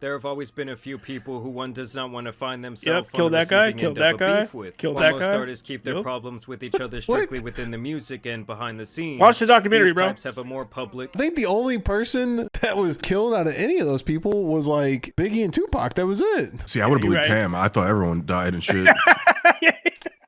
There have always been a few people who one does not want to find themselves Yep, killed on the that guy, receiving killed end that of a guy, beef with. killed While that most guy. artists keep their Yep. problems with each other strictly within the music and behind the scenes. Watch the documentary, these bro. types have a more public. I think the only person that was killed out of any of those people was like Biggie and Tupac. That was it. See, I would have you're believed right. Pam. I thought everyone died and shit.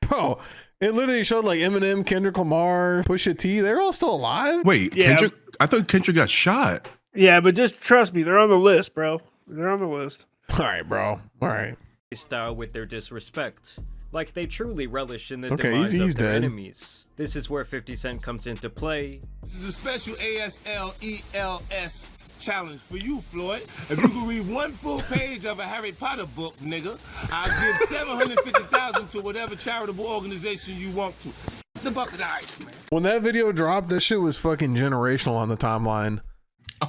Bro, it literally showed like Eminem, Kendrick Lamar, Pusha T. They're all still alive. Wait, Yeah. Kendrick? I thought Kendrick got shot. Yeah, but just trust me, they're on the list, bro. They're on the list. All right, bro. All right. Style with their disrespect. Like they truly relish in the Okay, demise he's of their dead. enemies. This is where 50 Cent comes into play. This is a special ASLELS challenge for you, Floyd. If you can read one full page of a Harry Potter book, nigga, I'll give $750,000 to whatever charitable organization you want to. The bucket of ice, man. When that video dropped, that shit was fucking generational on the timeline.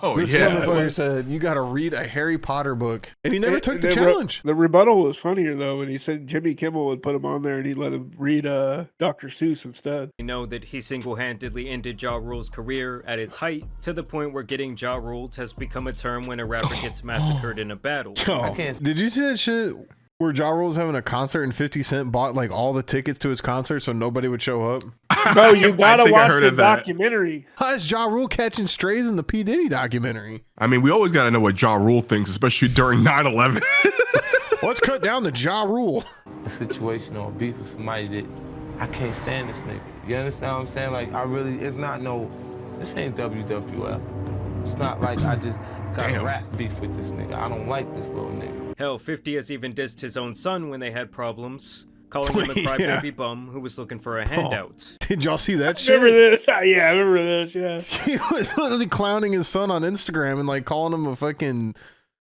Oh, This yeah. motherfucker said, you got to read a Harry Potter book. And he never took the The challenge. The rebuttal was funnier, though, when he said Jimmy Kimmel would put him on there and he let him read Dr. Seuss instead. We know that he single-handedly ended Ja Rule's career at its height, to the point where getting Ja Ruled has become a term when a rapper gets massacred in a battle. Oh, did you see that shit where Ja Rule was having a concert and 50 Cent bought like all the tickets to his concert so nobody would show up? Bro, you gotta think I watch heard the of that. documentary. How is Ja Rule catching strays in the P. Diddy documentary? I mean, we always got to know what Ja Rule thinks, especially during 9/11. Let's cut down the Ja Rule. A situation or a beef with somebody that I can't stand this nigga. You understand what I'm saying? Like, it's not this ain't WWL. It's not like I just got a rap beef with this nigga. I don't like this little nigga. Hell, 50 has even dissed his own son when they had problems, calling him a Yeah. crybaby bum who was looking for a handout. Did y'all see that shit? Remember this? Yeah, I remember this, yeah. He was literally clowning his son on Instagram and like calling him a fucking,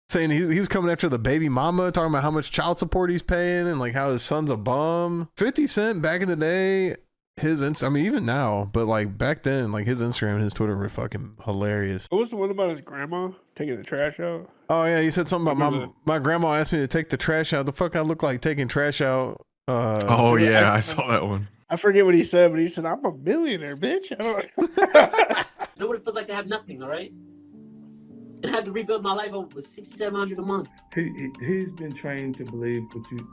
saying he was coming after the baby mama, talking about how much child support he's paying and like how his son's a bum. 50 Cent back in the day, I mean even now, but like back then, like his Instagram and his Twitter were fucking hilarious. What was the one about his grandma taking the trash out? Oh yeah, he said something about my grandma asked me to take the trash out. The fuck I look like taking trash out. Oh yeah, I saw that one. I forget what he said, but he said, "I'm a millionaire, bitch." I don't... Nobody feels like they have nothing, all right? And I had to rebuild my life over $6,700 a month. He's been trained to believe what you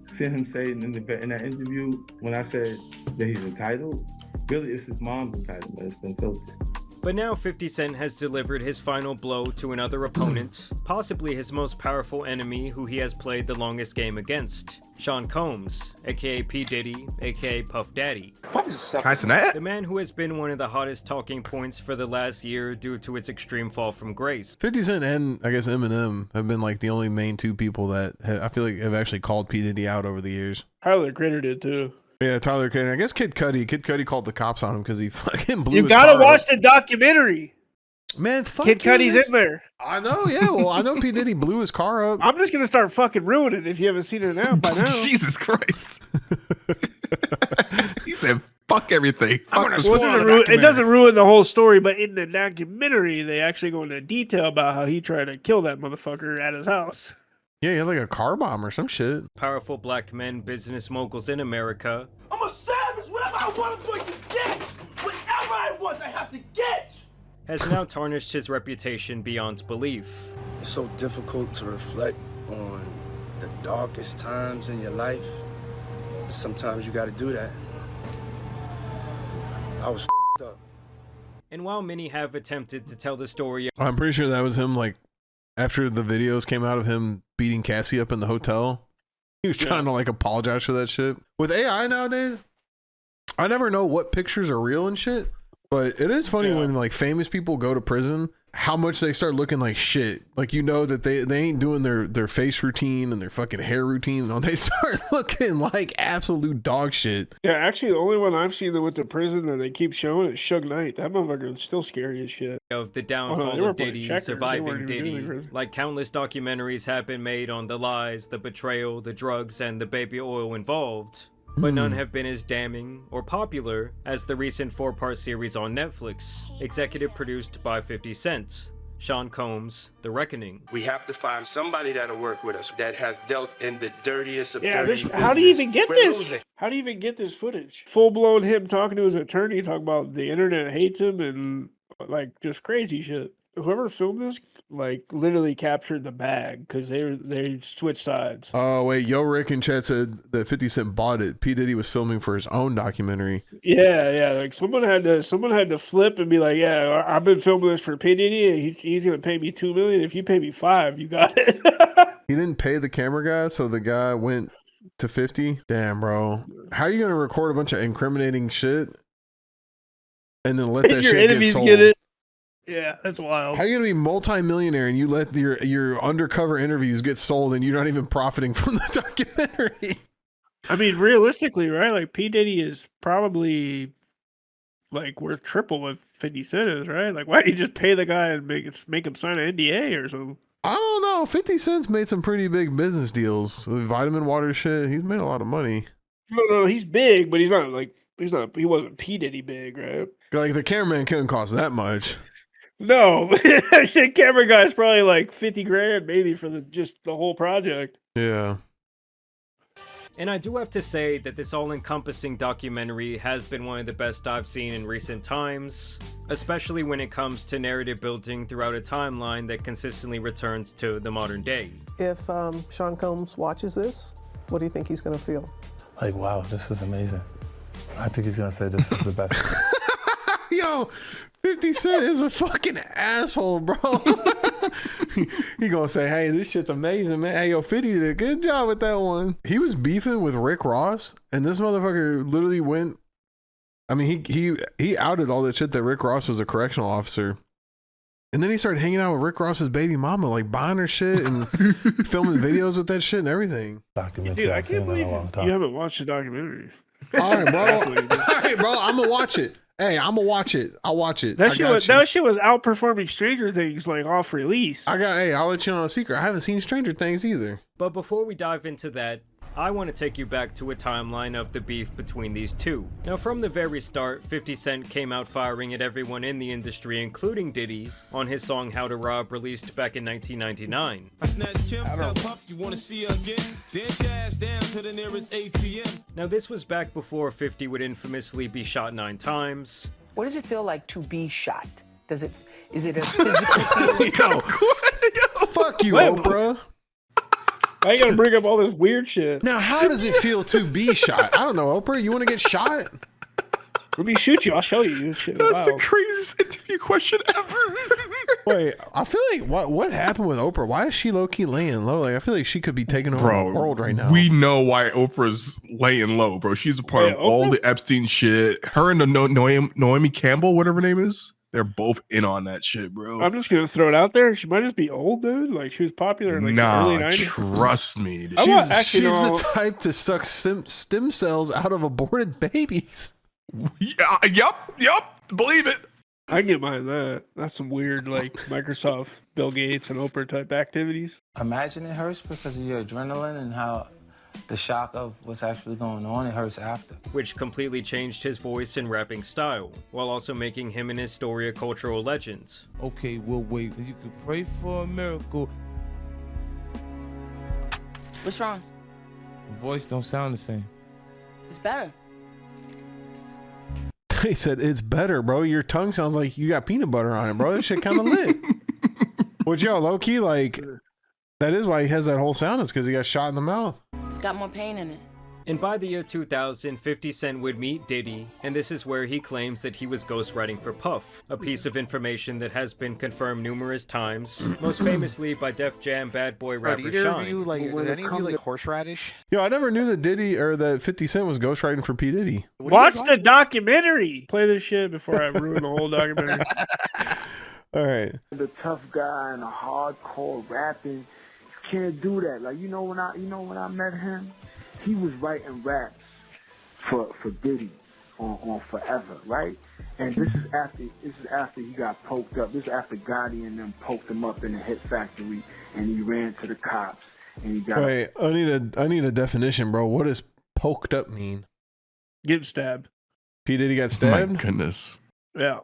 see him say in that interview. When I said that he's entitled, really it's his mom's entitlement. It's been filtered. But now 50 Cent has delivered his final blow to another opponent, possibly his most powerful enemy who he has played the longest game against, Sean Combs, aka P. Diddy, aka Puff Daddy. The man who has been one of the hottest talking points for the last year due to its extreme fall from grace. 50 Cent and I guess Eminem have been like the only main two people that I feel like have actually called P. Diddy out over the years. Tyler Critter did too. Yeah, Tyler Creator. I guess Kid Cudi called the cops on him because he fucking blew You his gotta car watch up. the documentary. Man, fuck Kid you, Cudi's this- in there. I know, yeah. Well, I know P. Diddy blew his car up. I'm just gonna start fucking ruining it if you haven't seen it now by now. Jesus Christ. He said, fuck everything. Fuck this Well, documentary. it doesn't ruin the whole story, but in the documentary, they actually go into detail about how he tried to kill that motherfucker at his house. Yeah, he had like a car bomb or some shit. Powerful black men, business moguls in America, I'm a savage. Whatever I want, I'm going to get. Whatever I want, I have to get. has now tarnished his reputation beyond belief. It's so difficult to reflect on the darkest times in your life. But sometimes you gotta do that. I was up. And while many have attempted to tell the story I'm pretty sure that was him, like, after the videos came out of him beating Cassie up in the hotel. He was trying to, like, apologize for that shit. With AI nowadays, I never know what pictures are real and shit. But it is funny when, like, famous people go to prison, how much they start looking like shit. Like, you know that they ain't doing their face routine and their fucking hair routine. No, they start looking like absolute dog shit. Yeah, actually, the only one I've seen that went to prison that they keep showing is Suge Knight. That motherfucker is still scary as shit. of the they downfall were of playing Diddy, checkers. They surviving weren't even doing Diddy, anything. like countless documentaries have been made on the lies, the betrayal, the drugs, and the baby oil involved. But none have been as damning or popular as the recent 4-part series on Netflix, executive produced by 50 Cent. Sean Combs, The Reckoning. We have to find somebody that'll work with us that has dealt in the dirtiest of Yeah, dirty how do you business. even get We're this? losing. How do you even get this footage? Full blown him talking to his attorney, talking about the internet hates him and like just crazy shit. whoever filmed this, like, literally captured the bag because they switched sides. Oh wait, Yo Rick in chat said that 50 Cent bought it. P Diddy was filming for his own documentary. Yeah. Like someone had to flip and be like, yeah, I've been filming this for P Diddy, and he's gonna pay me $2 million. If you pay me $5 million, you got it. He didn't pay the camera guy, so the guy went to 50. Damn, bro, how are you gonna record a bunch of incriminating shit and then let that Your shit get enemies sold? get it. Yeah, that's wild. How are you gonna be multi-millionaire and you let your undercover interviews get sold and you're not even profiting from the documentary? I mean, realistically, right? Like P Diddy is probably like worth triple what 50 Cent is, right? Like, why do you just pay the guy and make him sign an NDA or something? I don't know. 50 Cent's made some pretty big business deals. With vitamin water shit. He's made a lot of money. No, he's big, but he wasn't P Diddy big, right? Like the cameraman couldn't cost that much. No, the camera guy's probably like 50 grand maybe for the whole project. Yeah. And I do have to say that this all-encompassing documentary has been one of the best I've seen in recent times, especially when it comes to narrative building throughout a timeline that consistently returns to the modern day. If Sean Combs watches this, what do you think he's going to feel? Like, wow, this is amazing. I think he's going to say this is the best. Yo, 50 Cent is a fucking asshole, bro. He gonna say, hey, this shit's amazing, man. Hey, yo, 50 did a good job with that one. He was beefing with Rick Ross, and this motherfucker literally went, I mean, he outed all that shit that Rick Ross was a correctional officer. And then he started hanging out with Rick Ross's baby mama, like buying her shit and filming videos with that shit and everything. Dude, I can't believe you haven't watched the documentary. All right, bro. All right, bro. I'm gonna watch it. Hey, I'm gonna watch it. I'll watch it. That shit was outperforming Stranger Things like off release. I'll let you know a secret. I haven't seen Stranger Things either. But before we dive into that, I want to take you back to a timeline of the beef between these two. Now, from the very start, 50 Cent came out firing at everyone in the industry, including Diddy, on his song How to Rob, released back in 1999. I snatch Kim, tell Puff you wanna see her again? Dance your ass down to the nearest ATM. Now, this was back before 50 would infamously be shot 9 times. What does it feel like to be shot? Is it a physical feeling? Yo, fuck you, Oprah. Why you gotta bring up all this weird shit? Now, how does it feel to be shot? I don't know, Oprah. You want to get shot? Let me shoot you. I'll show you. Shit, That's the craziest interview question ever. Wait, I feel like what happened with Oprah? Why is she low key laying low? Like I feel like she could be taking over the world right now. We know why Oprah's laying low, bro. She's a part of all the Epstein shit. Her and the Naomi Campbell, whatever her name is, they're both in on that shit, bro. I'm just gonna throw it out there. She might just be old, dude. Like she was popular in like the early 90s. Trust me. Dude. She's the type to suck stem cells out of aborted babies. Yeah, yep. Believe it. I can get behind that. That's some weird, like Microsoft, Bill Gates, and Oprah type activities. Imagine it hurts because of your adrenaline and how the shock of what's actually going on, it hurts after. Which completely changed his voice and rapping style, while also making him and his story a cultural legend. Okay, we'll wait. You could pray for a miracle. What's wrong? Your voice don't sound the same. It's better. He said, it's better, bro. Your tongue sounds like you got peanut butter on it, bro. That shit kind of lit. Which, yo, low-key, like, that is why he has that whole sound. It's because he got shot in the mouth. It's got more pain in it. And by the year 2000, 50 Cent would meet Diddy, and this is where he claims that he was ghostwriting for Puff, a piece of information that has been confirmed numerous times, most famously by Def Jam bad boy rapper Did Sean. any of you like horseradish? Yo, I never knew that Diddy or that 50 Cent was ghostwriting for P. Diddy. Watch the documentary. Play this shit before I ruin the whole documentary. All right. The tough guy and the hardcore rapping, you can't do that. Like when I met him, he was writing raps for Diddy on Forever, right? And this is after he got poked up. This is after Gotti and them poked him up in the Hit Factory, and he ran to the cops and he got. Wait, I need a definition, bro. What does poked up mean? Getting stabbed. P. Diddy got stabbed? My goodness. Yeah.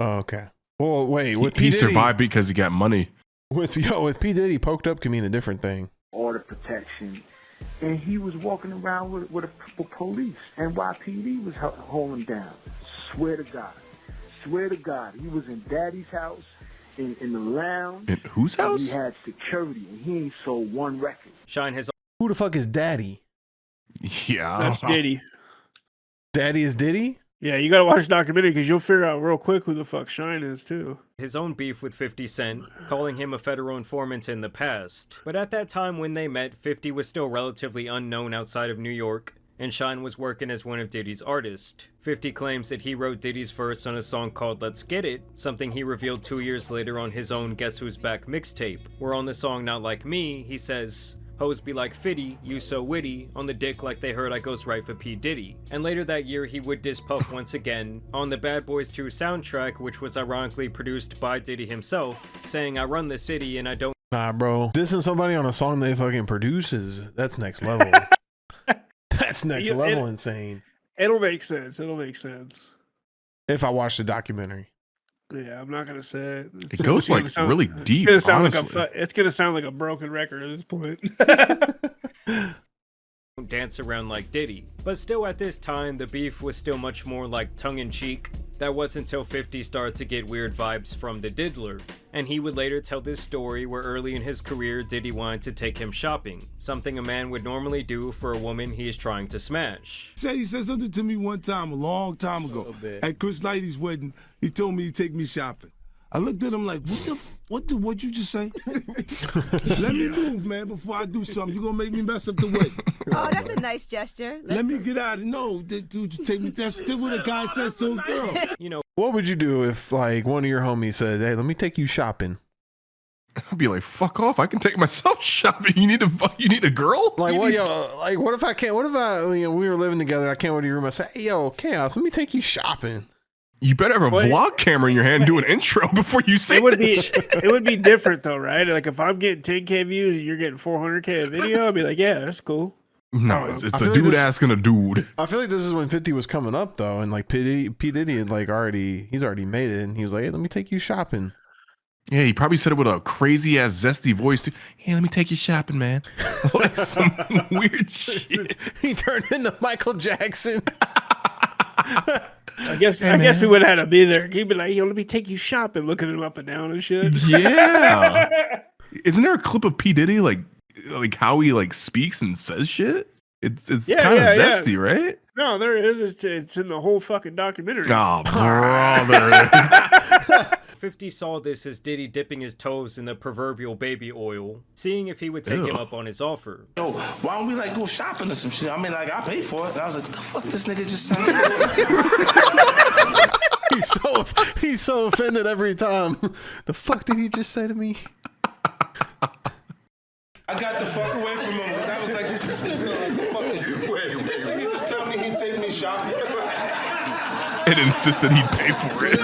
Oh, okay. Well, wait. With He survived because he got money. With P. Diddy, poked up can mean a different thing. Order protection. And he was walking around with police. NYPD was holding him down. Swear to God. He was in Daddy's house. in the lounge. In whose house? He had security, and he ain't sold one record. Shine has. Who the fuck is Daddy? Yeah. That's Diddy. Daddy is Diddy? Yeah, you gotta watch the documentary because you'll figure out real quick who the fuck Shine is too. His own beef with 50 Cent, calling him a federal informant in the past. But at that time when they met, 50 was still relatively unknown outside of New York, and Shine was working as one of Diddy's artists. 50 claims that he wrote Diddy's verse on a song called Let's Get It, something he revealed 2 years later on his own Guess Who's Back mixtape, where on the song Not Like Me, he says, "Hoes be like 50, you so witty, on the dick like they heard I goes right for P. Diddy." And later that year, he would diss Puff once again on the Bad Boys 2 soundtrack, which was ironically produced by Diddy himself, saying, "I run the city and I don't..." Nah, bro. Dissing somebody on a song they fucking produces, that's next level. That's next level insane. It'll make sense. It'll make sense. If I watch the documentary. Yeah, I'm not gonna say it. It goes like really deep. It's gonna, Honestly. it's gonna sound like a broken record at this point. Dance around like Diddy. But still at this time, the beef was still much more like tongue-in-cheek. That wasn't until 50 started to get weird vibes from the Diddler. And he would later tell this story where early in his career, Diddy wanted to take him shopping. Something a man would normally do for a woman he is trying to smash. He said something to me one time, a long time ago. At Chris Lighty's wedding, he told me he'd take me shopping. I looked at him like, what'd you just say? Let me move, man, before I do something. You're gonna make me mess up the wedding. Oh, that's a nice gesture. Let me get out of no, dude, take me. That's what a guy says to a girl. You know, what would you do if like one of your homies said, "Hey, let me take you shopping"? I'd be like, "Fuck off! I can take myself shopping. You need a girl? Like what, yo? Like what if I can't? What if we were living together? I can't go to your room. I say, "Hey, yo, Chaos, let me take you shopping." You better have a vlog camera in your hand, do an intro before you say this. It would be different though, right? Like if I'm getting 10K views and you're getting 400K a video, I'd be like, yeah, that's cool. No, it's a dude asking a dude. I feel like this is when 50 was coming up though, and like P. Diddy had like he's already made it, and he was like, "Hey, let me take you shopping." Yeah, he probably said it with a crazy ass zesty voice too. "Hey, let me take you shopping, man." Like some weird shit. He turned into Michael Jackson. I guess we would have had to be there. He'd be like, "Yo, let me take you shopping," looking him up and down and shit. Yeah. Isn't there a clip of P. Diddy like how he like speaks and says shit? It's kind of zesty, right? No, there is. It's in the whole fucking documentary. Oh, brother. 50 saw this as Diddy dipping his toes in the proverbial baby oil, seeing if he would take him up on his offer. Yo, why don't we like go shopping or some shit? I mean, like I pay for it. And I was like, what the fuck this nigga just said? He's so offended every time. The fuck did he just say to me? I got the fuck away from him because I was like, this nigga, this nigga just told me he'd take me shopping. And insisted he'd pay for it.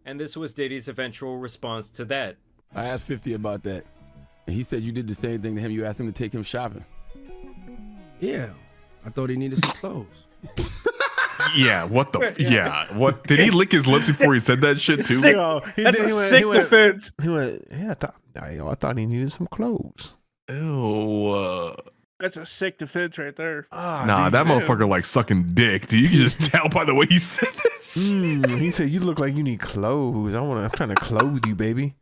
And this was Diddy's eventual response to that. I asked 50 about that. And he said you did the same thing to him. You asked him to take him shopping. Yeah. I thought he needed some clothes. Yeah, what the what did he lick his lips before he said that shit too? He went, yeah, I thought he needed some clothes. Ew. That's a sick defense right there. Nah, that motherfucker like sucking dick, dude. You can just tell by the way he said this. He said, "You look like you need clothes. I'm trying to clothe you, baby."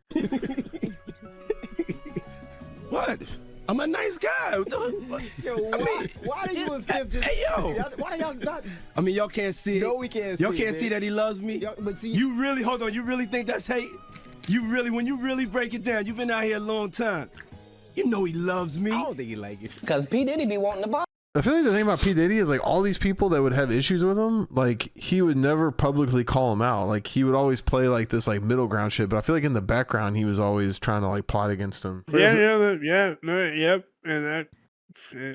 What? I'm a nice guy. Yo, why are you and Fifth just... Hey, yo. Why y'all not... I mean, y'all can't see it. No, we can't see it. Y'all can't see that he loves me? But see... You really, hold on, you really think that's hate? When you really break it down, you've been out here a long time. You know he loves me. I don't think he like it. Because P. Diddy be wanting to buy. I feel like the thing about P. Diddy is like all these people that would have issues with him, like he would never publicly call him out. Like he would always play like this like middle ground shit. But I feel like in the background he was always trying to like plot against him. Yep. And that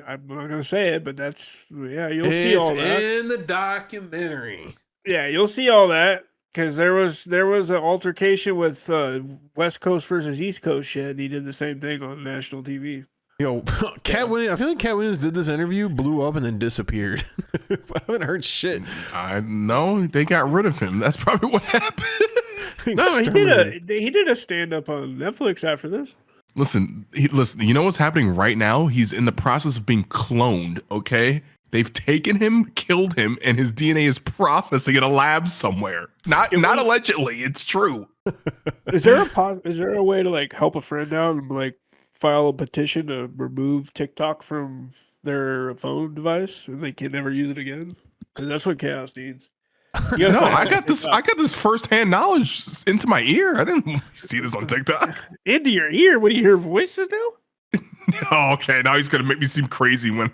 I'm not gonna say it, but that's you'll see all that in the documentary. Yeah, you'll see all that because there was an altercation with West Coast versus East Coast shit. And he did the same thing on national TV. Yo, Cat Williams. I feel like Cat Williams did this interview, blew up, and then disappeared. I haven't heard shit. I know they got rid of him. That's probably what happened. No, he did a stand up on Netflix after this. Listen. You know what's happening right now? He's in the process of being cloned. Okay, They've taken him, killed him, and his DNA is processing in a lab somewhere. Not allegedly. It's true. Is there a way to like help a friend out and like file a petition to remove TikTok from their phone device and they can never use it again? Because that's what Chaos needs. No, I got this firsthand knowledge into my ear. I didn't see this on TikTok. Into your ear? What do you hear voices now? Oh, okay. Now he's gonna make me seem crazy when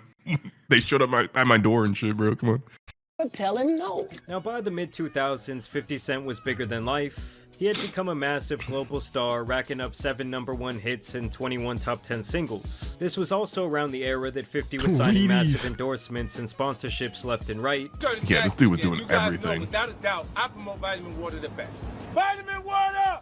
they showed up at my door and shit, bro. Come on. Tell him no. Now, by the mid-2000s, 50 Cent was bigger than life. He had become a massive global star, racking up 7 #1 hits and 21 top 10 singles. This was also around the era that 50 was signing massive endorsements and sponsorships left and right. Yeah, this dude was doing everything. Without a doubt, I promote vitamin water the best. Vitamin water!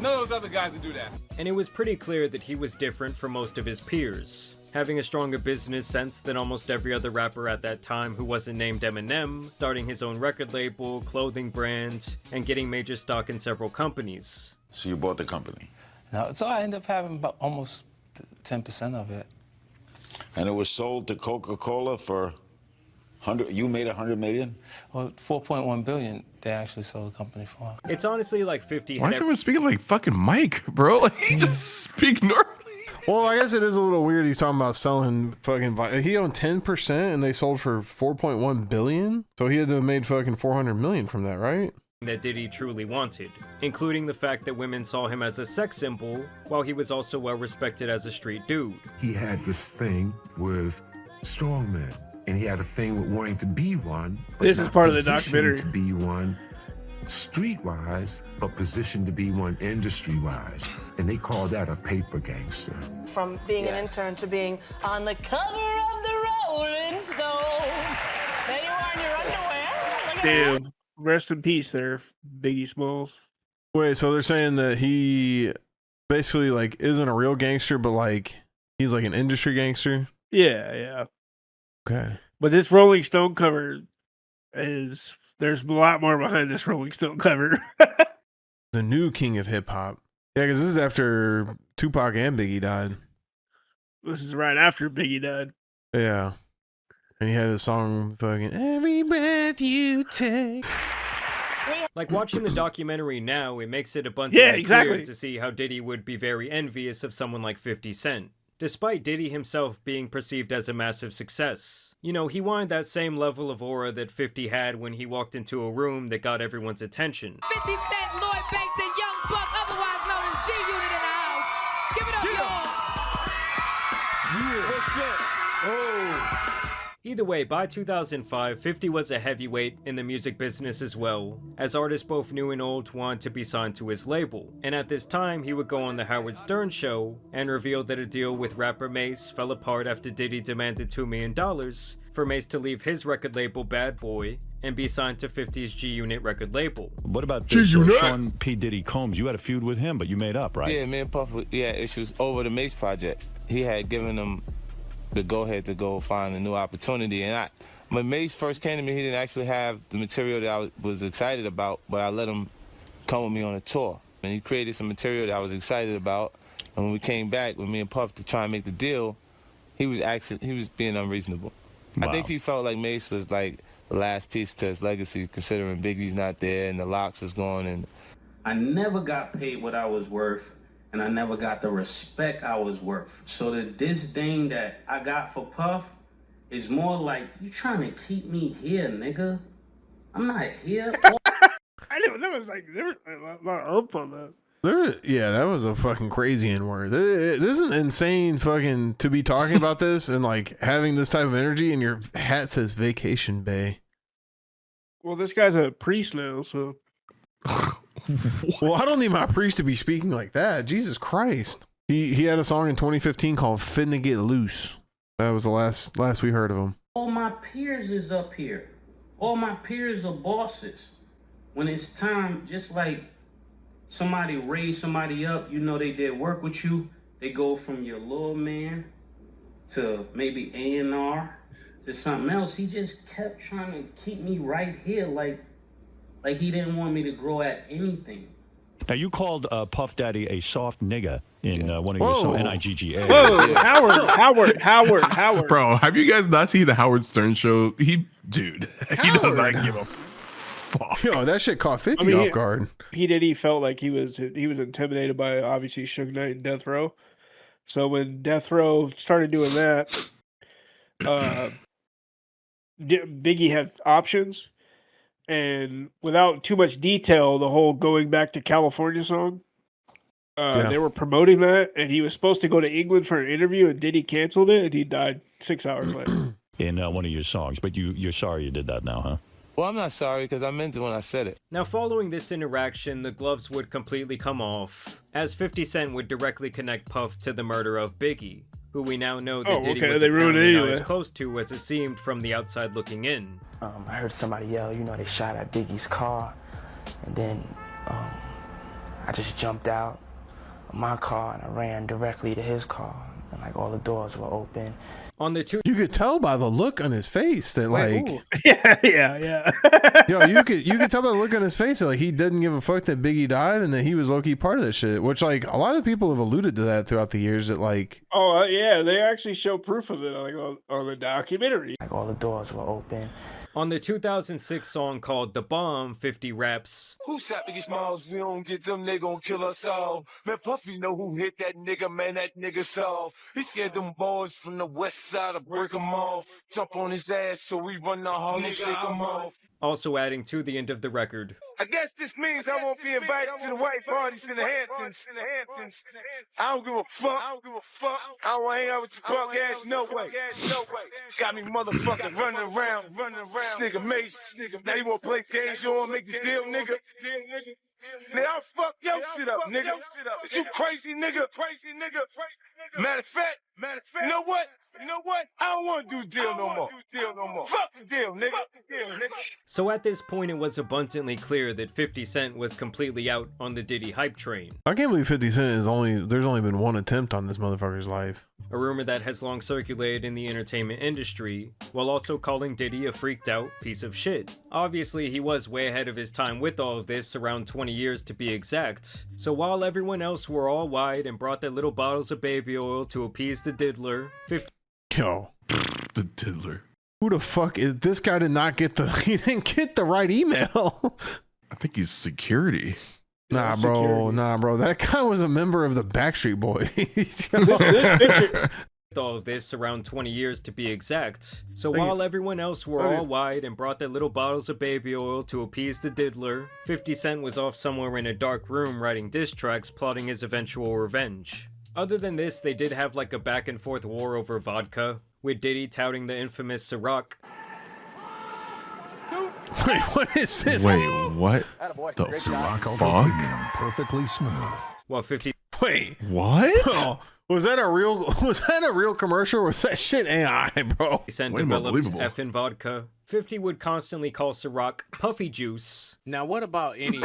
None of those other guys would do that. And it was pretty clear that he was different from most of his peers, having a stronger business sense than almost every other rapper at that time who wasn't named Eminem, starting his own record label, clothing brand, and getting major stock in several companies. So you bought the company? No, so I ended up having about almost 10% of it. And it was sold to Coca-Cola for 100. You made 100 million? Well, 4.1 billion. They actually sold the company for. It's honestly like 50. Why is everyone speaking like fucking Mike, bro? Like, he just speak normally. Well, I guess it is a little weird. He's talking about selling fucking. He owned 10%, and they sold for 4.1 billion. So he had to have made fucking 400 million from that, right? That Diddy truly wanted, including the fact that women saw him as a sex symbol, while he was also well respected as a street dude. He had this thing with strong men, and he had a thing with wanting to be one. This is part of the positioned documentary. To be one street-wise, but positioned to be one industry-wise. And they call that a paper gangster. From being an intern to being on the cover of the Rolling Stone. There you are in your underwear. Look at that. Damn. Rest in peace there, Biggie Smalls. Wait, so they're saying that he basically like isn't a real gangster, but like he's like an industry gangster? Yeah. Okay. But this Rolling Stone cover is, there's a lot more behind this Rolling Stone cover. The new king of hip hop. Yeah, because this is after Tupac and Biggie died. This is right after Biggie died. Yeah. And he had a song fucking Every Breath You Take. Like watching the documentary now, it makes it abundantly clear to see how Diddy would be very envious of someone like 50 Cent. Despite Diddy himself being perceived as a massive success. You know, he wanted that same level of aura that 50 had when he walked into a room that got everyone's attention. 50 Cent, Lloyd Banks, and Young Buck, otherwise known as G-Unit in the house. Give it up, y'all. Yeah. What's up? Oh. Either way, by 2005, 50 was a heavyweight in the music business as well, as artists both new and old wanted to be signed to his label. And at this time, he would go on the Howard Stern show and reveal that a deal with rapper Mace fell apart after Diddy demanded $2 million for Mace to leave his record label Bad Boy and be signed to 50's G-Unit record label. What about this Sean P. Diddy Combs? You had a feud with him, but you made up, right? Yeah, me and Puff, issues over the Mace project. He had given him the go-ahead to go find a new opportunity. And when Mace first came to me, he didn't actually have the material that I was excited about, but I let him come with me on a tour. And he created some material that I was excited about. And when we came back with me and Puff to try and make the deal, he was being unreasonable. Wow. I think he felt like Mace was like the last piece to his legacy, considering Biggie's not there and the Locks is gone. And I never got paid what I was worth, and I never got the respect I was worth. So that this thing that I got for Puff is more like, you trying to keep me here, nigga? I'm not here. I know, that was like, there was a lot of up on that. Yeah, that was a fucking crazy N-word. This is insane fucking to be talking about this and like having this type of energy and your hat says Vacation Bay. Well, this guy's a priest now, so. Well, I don't need my priest to be speaking like that. Jesus Christ. He had a song in 2015 called Finna Get Loose. That was the last we heard of him. All my peers is up here. All my peers are bosses. When it's time, just like somebody raised somebody up, you know they did work with you, they go from your little man to maybe A&R to something else. He just kept trying to keep me right here like he didn't want me to grow at anything. Now, you called Puff Daddy a soft nigga in one of your songs, N-I-G-G-A. Whoa, Howard. Bro, have you guys not seen the Howard Stern show? He does not give a fuck. Yo, that shit caught 50 off guard. P. Diddy felt like he was intimidated by obviously Suge Knight and Death Row. So when Death Row started doing that, Biggie had options. And without too much detail, the whole Going Back to California song, they were promoting that, and he was supposed to go to England for an interview, and Diddy canceled it, and he died 6 hours later. In one of your songs, but you're sorry you did that now, huh? Well, I'm not sorry because I meant it when I said it. Now, following this interaction, the gloves would completely come off, as 50 Cent would directly connect Puff to the murder of Biggie, who we now know that Diddy was apparently not as close to as it seemed from the outside looking in. I heard somebody yell, they shot at Biggie's car, and then I just jumped out of my car and I ran directly to his car, and like all the doors were open. You could tell by the look on his face that yeah. Yo, you could tell by the look on his face that like he didn't give a fuck that Biggie died and that he was low-key part of that shit, which like a lot of people have alluded to that throughout the years that like they actually show proof of it like on the documentary. Like all the doors were open. On the 2006 song called The Bomb, 50 raps, Who shot Biggie Smalls? We don't get them, they gon' kill us all. Man, Puffy know who hit that nigga, man, that nigga soft. He scared them boys from the west side to break him off. Jump on his ass so we run the hall and shake him off. also adding to the end of the record. I guess this means I won't be invited to the white parties in the Hamptons. I don't give a fuck. I don't want to hang out with your punk ass, no way. Got me motherfucking running around. This nigga Mace. Now you want to play games, you want to make the deal, nigga? Nigga, I'll fuck your shit up, nigga. Is you crazy, nigga? Matter of fact, you know what? I don't want to do deal no more. Fuck the deal, nigga. So at this point, it was abundantly clear that 50 Cent was completely out on the Diddy hype train. I can't believe 50 Cent there's only been one attempt on this motherfucker's life. A rumor that has long circulated in the entertainment industry, while also calling Diddy a freaked out piece of shit. Obviously, he was way ahead of his time with all of this, around 20 years to be exact. So while everyone else were all wide and brought their little bottles of baby oil to appease the diddler, 50... Yo. The diddler. Who the fuck is this guy? He didn't get the right email. I think he's security. Nah, bro. That guy was a member of the Backstreet Boys. all of this around 20 years to be exact. So while everyone else were all wide and brought their little bottles of baby oil to appease the diddler, 50 Cent was off somewhere in a dark room writing diss tracks plotting his eventual revenge. Other than this, they did have like a back and forth war over vodka, with Diddy touting the infamous Ciroc. Wait, what is this? Wait, what the fuck? Perfectly smooth. Well, 50... Wait. What? Oh, was that a real commercial or was that shit AI, bro? Cent developed effing vodka. 50 would constantly call Ciroc Puffy Juice. Now, what about any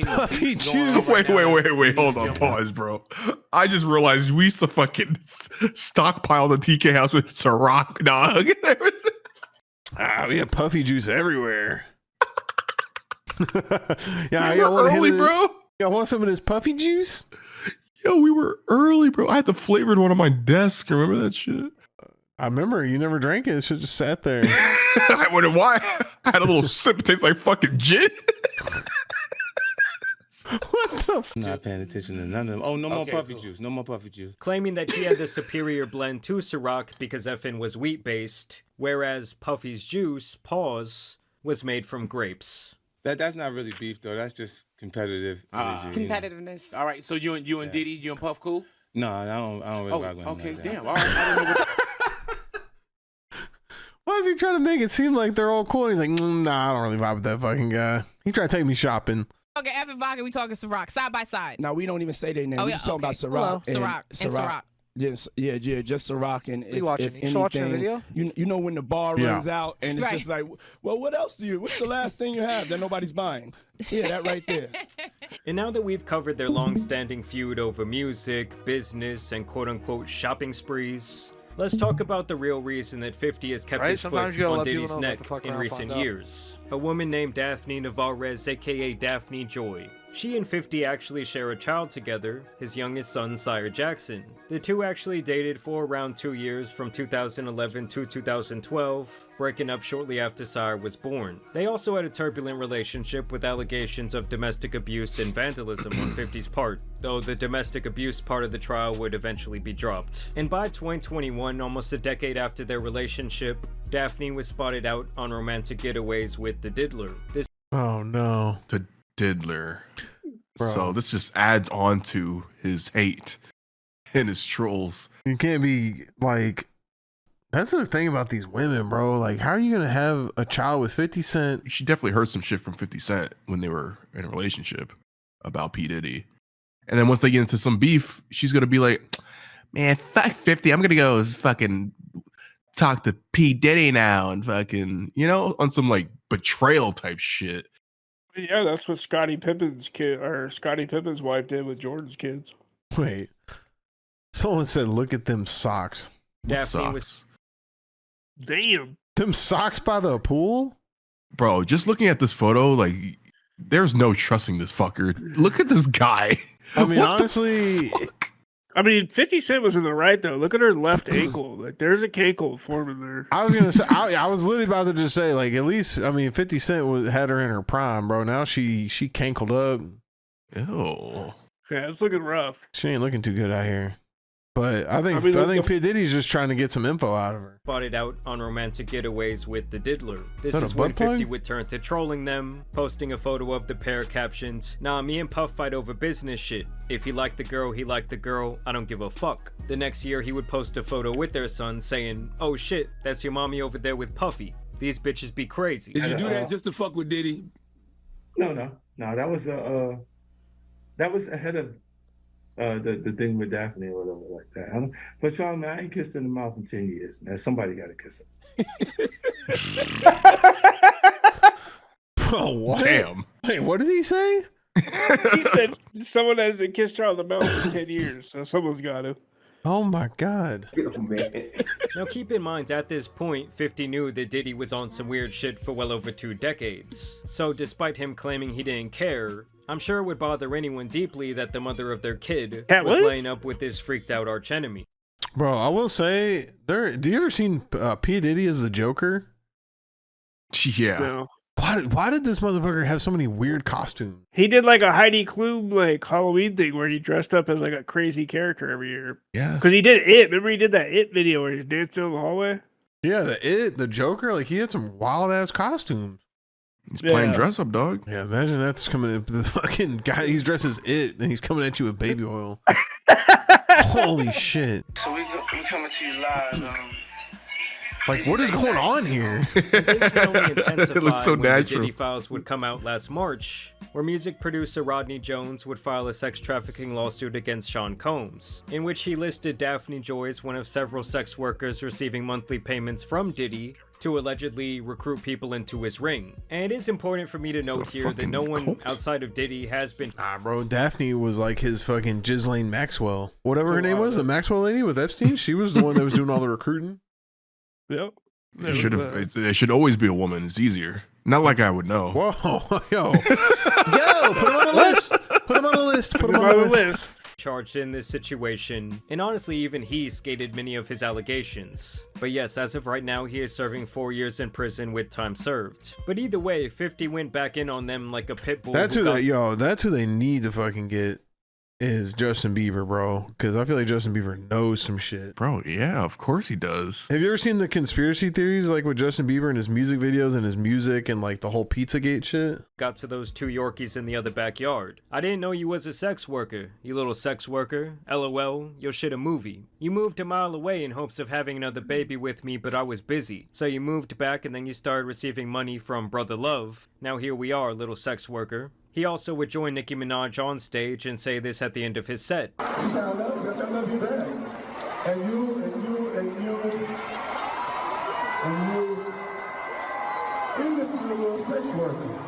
Puffy Juice? Wait, hold on, pause, bro. I just realized we used to fucking stockpile the TK house with Ciroc, dog. We have Puffy Juice everywhere. Yeah, we were early, bro. Y'all want some of this Puffy Juice? Yo, we were early, bro. I had the flavored one on my desk. Remember that shit? I remember. You never drank it. It should just sat there. I wonder why. I had a little sip. It tastes like fucking gin. What the fuck? Not paying attention to none of them. Oh, no more Puffy Juice. No more Puffy Juice. Claiming that she had the superior blend to Ciroc because effin was wheat-based, whereas Puffy's juice, pause, was made from grapes. That's not really beef though. That's just competitive energy. Competitiveness. You All right. So you and Diddy, you and Puff, cool? No, I don't really rock with him. Okay, like that. damn. All right. I didn't know what Why is he trying to make it seem like they're all cool? And he's like, nah, I don't really vibe with that fucking guy. He tried to take me shopping. Okay, Evan Vodka, we talking Ciroc, side by side. No, we don't even say their name. Oh, We yeah, just talking about Hello. Ciroc. Ciroc. Just Ciroc. And if watching the anything, video? you know when the bar runs out and it's Right. just like, well, what else what's the last thing you have that nobody's buying? Yeah, that right there. And now that we've covered their long-standing feud over music, business, and quote-unquote shopping sprees, let's talk about the real reason that 50 has kept his foot on Diddy's neck in recent years. A woman named Daphne Navarez, aka Daphne Joy. She and 50 actually share a child together, his youngest son, Sire Jackson. The two actually dated for around 2 years from 2011 to 2012, breaking up shortly after Sire was born. They also had a turbulent relationship with allegations of domestic abuse and vandalism on 50's part, though the domestic abuse part of the trial would eventually be dropped. And by 2021, almost a decade after their relationship, Daphne was spotted out on romantic getaways with the Diddler. Oh no. The Diddler. Bro. So this just adds on to his hate and his trolls. You can't be like, that's the thing about these women, bro. Like, how are you gonna have a child with 50 Cent? She definitely heard some shit from 50 Cent when they were in a relationship about P. Diddy. And then once they get into some beef, she's gonna be like, man, fuck 50. I'm gonna go fucking talk to P. Diddy now and fucking, you know, on some like betrayal type shit. Yeah, that's what Scottie Pippen's kid or Scottie Pippen's wife did with Jordan's kids. Wait. Someone said, look at them socks. Daphne was... Damn. Them socks by the pool? Bro, just looking at this photo, like, there's no trusting this fucker. Look at this guy. I mean, What the honestly, I mean, 50 Cent was in the right, though. Look at her left ankle. Like, there's a cankle forming there. I was going to say, I was literally about to just say, like, at least, I mean, 50 Cent had her in her prime, bro. Now she cankled up. Ew. Yeah, it's looking rough. She ain't looking too good out here. But I think P. Diddy's just trying to get some info out of her. Spotted out on romantic getaways with the Diddler. This Is that is a when butt plug? 50 would turn to trolling them, posting a photo of the pair captioned, "Nah, me and Puff fight over business shit. If he liked the girl, he liked the girl. I don't give a fuck." The next year, he would post a photo with their son saying, "Oh shit, that's your mommy over there with Puffy. These bitches be crazy." Did you do that just to fuck with Diddy? No. That was ahead of the thing with Daphne or whatever like that. But y'all, man, I ain't kissed in the mouth in 10 years, man. Somebody got to kiss her. Bro, what? Damn. Wait, what did he say? He said someone hasn't kissed her on the mouth in 10 years, so someone's got to. Oh my God. Now keep in mind, at this point, 50 knew that Diddy was on some weird shit for well over 2 decades. So despite him claiming he didn't care, I'm sure it would bother anyone deeply that the mother of their kid was laying up with this freaked out archenemy. Bro, I will say, do you ever seen P. Diddy as the Joker? Yeah. No. Why did this motherfucker have so many weird costumes? He did like a Heidi Klum like Halloween thing where he dressed up as like a crazy character every year. Yeah. Because he did It. Remember he did that It video where he was dancing in the hallway? Yeah, the Joker, like he had some wild ass costumes. He's playing dress up, dog. Yeah, imagine that's coming. The fucking guy, he's dressed as It, and he's coming at you with baby oil. Holy shit! So we coming to you live. Like, what is going on here? It looks so when the natural. Diddy Files would come out last March, where music producer Rodney Jones would file a sex trafficking lawsuit against Sean Combs, in which he listed Daphne Joy as one of several sex workers receiving monthly payments from Diddy to allegedly recruit people into his ring. And it is important for me to note here that no one outside of Diddy has been... Nah, bro, Daphne was like his fucking Ghislaine Maxwell. Whatever her name was, the Maxwell lady with Epstein, she was the one that was doing all the recruiting. Yep. It should always be a woman. It's easier. Not like I would know. Whoa, yo, put him on the list. Put him on the list. Put him on the list. Charged in this situation, and honestly even he skated many of his allegations. But yes, as of right now, he is serving 4 years in prison with time served. But either way, 50 went back in on them like a pit bull. That's who they need to fucking get is Justin Bieber, bro. Because I feel like Justin Bieber knows some shit. Bro, yeah, of course he does. Have you ever seen the conspiracy theories like with Justin Bieber and his music videos and his music and like the whole Pizzagate shit? Got to those 2 Yorkies in the other backyard. "I didn't know you was a sex worker, you little sex worker. LOL, your shit a movie. You moved a mile away in hopes of having another baby with me, but I was busy. So you moved back and then you started receiving money from Brother Love. Now here we are, little sex worker." He also would join Nicki Minaj on stage and say this at the end of his set. She said, I love you back. And you, even if you're a little sex worker.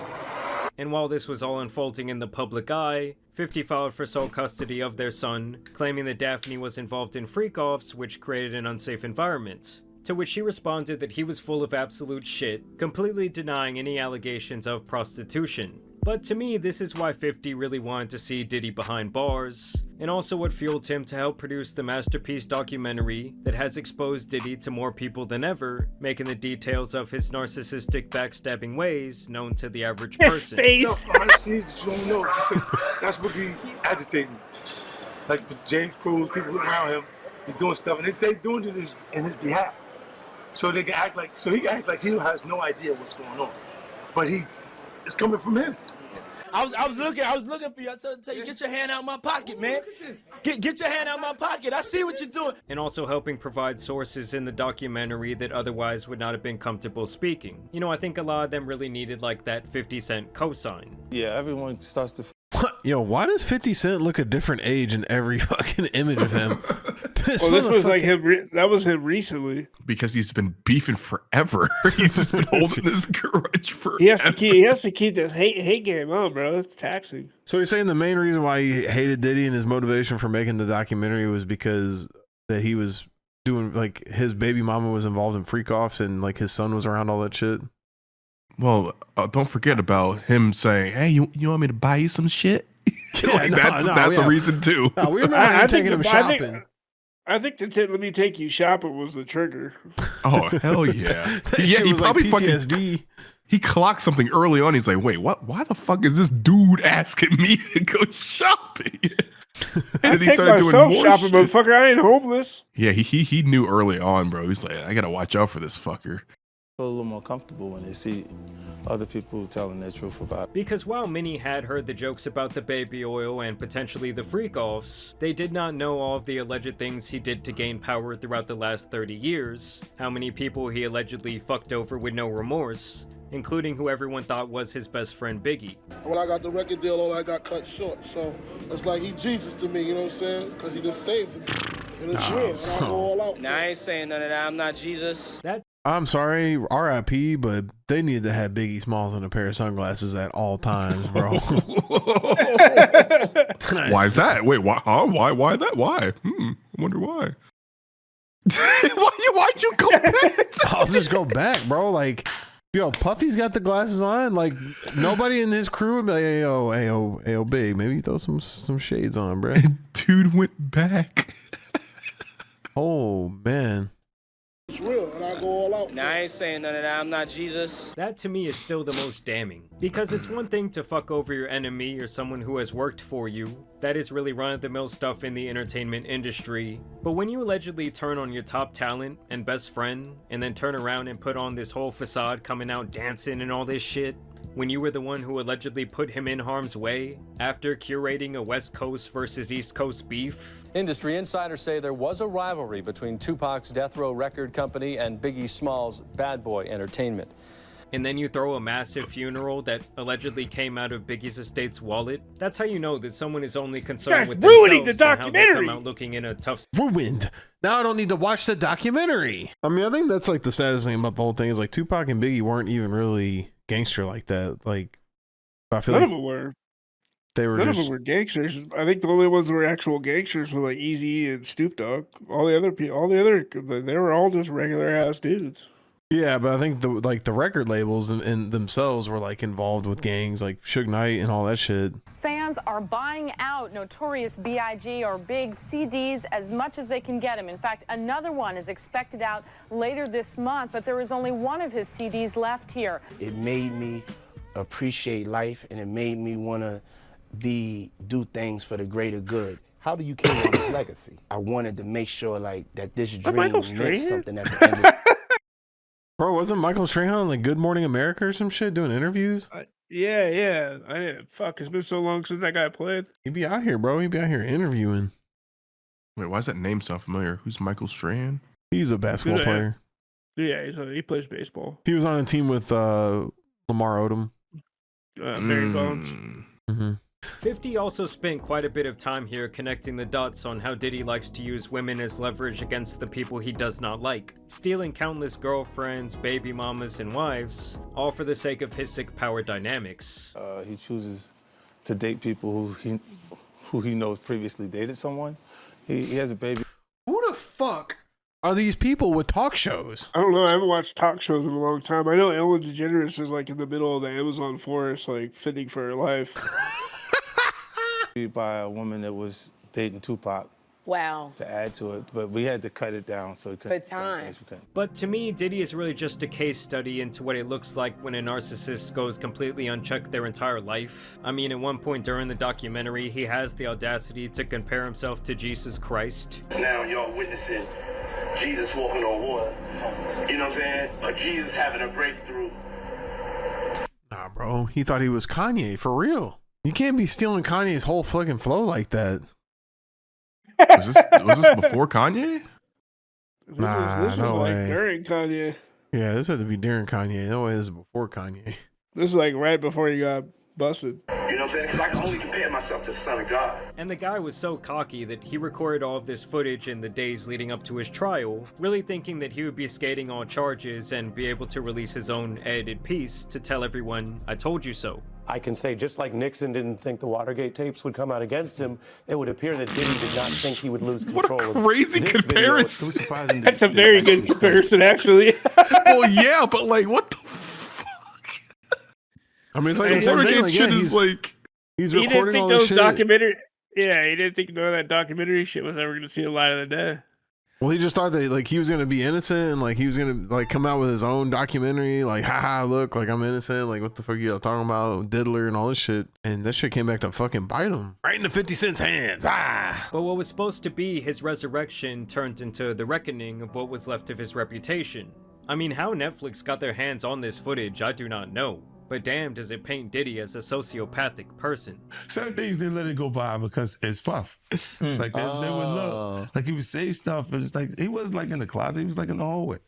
And while this was all unfolding in the public eye, 50 filed for sole custody of their son, claiming that Daphne was involved in freak-offs which created an unsafe environment. To which she responded that he was full of absolute shit, completely denying any allegations of prostitution. But to me, this is why 50 really wanted to see Diddy behind bars, and also what fueled him to help produce the masterpiece documentary that has exposed Diddy to more people than ever, making the details of his narcissistic backstabbing ways known to the average person. Stuff behind the scenes that you don't know, because that's what be agitating. Like with James Cruz, people around him, be doing stuff, and they doing it in his behalf. So they can act like, he can act like he has no idea what's going on, but it's coming from him. I was looking for you. I tell you, get your hand out my pocket, man. Get your hand out my pocket. I see what you're doing. And also helping provide sources in the documentary that otherwise would not have been comfortable speaking. You know, I think a lot of them really needed like that 50 Cent cosign. Yeah, everyone starts to. Yo, why does 50 Cent look a different age in every fucking image of him? This was like him. That was him recently. Because he's been beefing forever. He's just been holding this grudge forever. He has to keep this hate game on, bro. It's taxing. So you're saying the main reason why he hated Diddy and his motivation for making the documentary was because that he was doing, like, his baby mama was involved in freak offs and like his son was around all that shit? Well, don't forget about him saying, "Hey, you want me to buy you some shit?" Like, that's a reason too. No, we remember him taking him shopping. I think the "let me take you shopping" was the trigger. Oh hell yeah! Yeah, he probably like PTSD. He clocked something early on. He's like, "Wait, what? Why the fuck is this dude asking me to go shopping?" And he started doing more shopping, shit. Motherfucker. I ain't homeless. Yeah, he knew early on, bro. He's like, I gotta watch out for this fucker. Feel a little more comfortable when they see other people telling their truth about it. Because while many had heard the jokes about the baby oil and potentially the freak-offs, they did not know all of the alleged things he did to gain power throughout the last 30 years, how many people he allegedly fucked over with no remorse, including who everyone thought was his best friend Biggie. When I got the record deal, all I got cut short. So it's like he Jesus to me, you know what I'm saying? Because he just saved me. And it's real, and I go all out. Nah, I ain't saying none of that. I'm not Jesus. I'm sorry, RIP, but they need to have Biggie Smalls in a pair of sunglasses at all times, bro. Why is that? Wait, why? Huh? Why that? Why? I wonder why. Why'd you go back? I'll just go back, bro. Like, yo, Puffy's got the glasses on. Like, nobody in his crew would be like, hey, yo, Big, maybe you throw some shades on, bro. Dude went back. Oh, man. It's real, and I go all out. Nah, I ain't saying none of that. I'm not Jesus. That to me is still the most damning. Because it's one thing to fuck over your enemy or someone who has worked for you. That is really run-of-the-mill stuff in the entertainment industry. But when you allegedly turn on your top talent and best friend, and then turn around and put on this whole facade coming out dancing and all this shit, when you were the one who allegedly put him in harm's way after curating a West Coast versus East Coast beef. Industry insiders say there was a rivalry between Tupac's Death Row Record Company and Biggie Smalls' Bad Boy Entertainment. And then you throw a massive funeral that allegedly came out of Biggie's estate's wallet. That's how you know that someone is only concerned with ruining themselves the and how they documentary. come out looking in a tough... Ruined. Now I don't need to watch the documentary. I mean, I think that's like the saddest thing about the whole thing is like Tupac and Biggie weren't even really gangster like that. Like, I feel None like of them were. they were None just of them were gangsters. I think the only ones that were actual gangsters were like Eazy and Snoop Dogg. All the other people, they were all just regular ass dudes. yeah, but I think the record labels and themselves were like involved with gangs like Suge Knight and all that shit. Fans are buying out Notorious B.I.G. or Big CDs as much as they can get them. In fact, another one is expected out later this month, but there is only one of his CDs left here. It made me appreciate life, and it made me want to do things for the greater good. How do you carry on his legacy? I wanted to make sure like that this But dream Michael meant Strahan? something at the end of Bro, wasn't Michael Strahan on like Good Morning America or some shit doing interviews? Yeah. Fuck, it's been so long since that guy played. He'd be out here, bro. He'd be out here interviewing. Wait, why does that name sound familiar? Who's Michael Strahan? He's a basketball Yeah. player. Yeah, he plays baseball. He was on a team with Lamar Odom. Barry Bonds. Mm-hmm. 50 also spent quite a bit of time here connecting the dots on how Diddy likes to use women as leverage against the people he does not like, stealing countless girlfriends, baby mamas, and wives, all for the sake of his sick power dynamics. He chooses to date people who he knows previously dated someone. He has a baby. Who the fuck are these people with talk shows? I don't know. I haven't watched talk shows in a long time. I know Ellen DeGeneres is like in the middle of the Amazon forest, like fitting for her life. By a woman that was dating Tupac. Wow. To add to it, but we had to cut it down so it couldn't. For time. But to me, Diddy is really just a case study into what it looks like when a narcissist goes completely unchecked their entire life. I mean, at one point during the documentary, he has the audacity to compare himself to Jesus Christ. Now y'all witnessing Jesus walking on water. You know what I'm saying? Or Jesus having a breakthrough. Nah, bro. He thought he was Kanye, for real. You can't be stealing Kanye's whole fucking flow like that. Was this before Kanye? This Nah, was no like way. during Kanye. Yeah, this had to be during Kanye. No way this is before Kanye. This is like right before he got busted. You know what I'm saying? Because I can only compare myself to the Son of God. And the guy was so cocky that he recorded all of this footage in the days leading up to his trial, really thinking that he would be skating all charges and be able to release his own edited piece to tell everyone, I told you so. I can say, just like Nixon didn't think the Watergate tapes would come out against him, it would appear that Diddy did not think he would lose control. What a crazy comparison. That's a very good comparison, actually. Well, yeah, but like, what the I mean, it's like the Hey, same thing. Watergate Like, shit yeah, is like... he's He didn't recording think all this those shit. documentary. Yeah, he didn't think none of that documentary shit was ever going to see the light of the day. Well, he just thought that like he was gonna be innocent and like he was gonna like come out with his own documentary, like haha, look, like I'm innocent, like what the fuck are you talking about, diddler and all this shit, and that shit came back to fucking bite him right into 50 Cent's hands. But what was supposed to be his resurrection turned into the reckoning of what was left of his reputation. I mean, how Netflix got their hands on this footage, I do not know. But damn, does it paint Diddy as a sociopathic person. Certain things they let it go by because it's Puff. Like they would look. Like he would say stuff, and it's like he wasn't like in the closet, he was like in the hallway.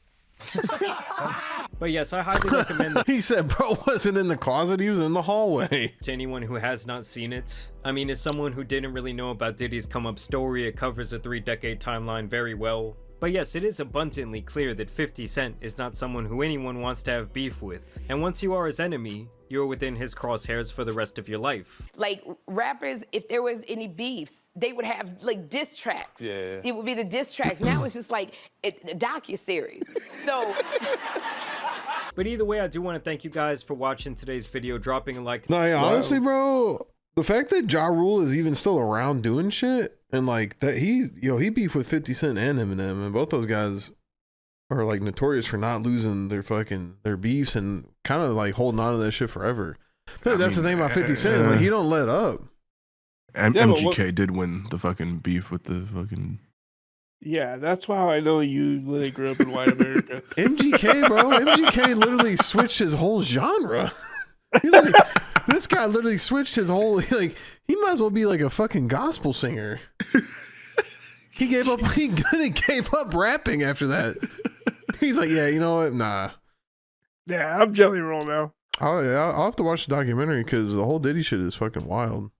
But yes, I highly recommend He said bro wasn't in the closet, he was in the hallway. to anyone who has not seen it. I mean, as someone who didn't really know about Diddy's come-up story, it covers a 3-decade timeline very well. But yes, it is abundantly clear that 50 Cent is not someone who anyone wants to have beef with. And once you are his enemy, you're within his crosshairs for the rest of your life. Like rappers, if there was any beefs, they would have like diss tracks. Yeah. It would be the diss tracks. Now it's just like a docuseries. So. But either way, I do want to thank you guys for watching today's video, dropping a like. No, yeah, honestly, bro, the fact that Ja Rule is even still around doing shit and like that he beefed with 50 Cent and Eminem, and both those guys are like notorious for not losing their beefs and kind of like holding on to that shit forever. But that's the thing about 50 Cent is like he don't let up. And Yeah, but MGK did win the fucking beef with the fucking... Yeah, that's how I know you literally grew up in white America. MGK, bro. MGK literally switched his whole genre. This guy literally switched his whole, like, he might as well be like a fucking gospel singer. He gave up rapping after that. He's like, yeah, you know what? Nah. Yeah, I'm Jelly Roll now. I'll have to watch the documentary because the whole Diddy shit is fucking wild.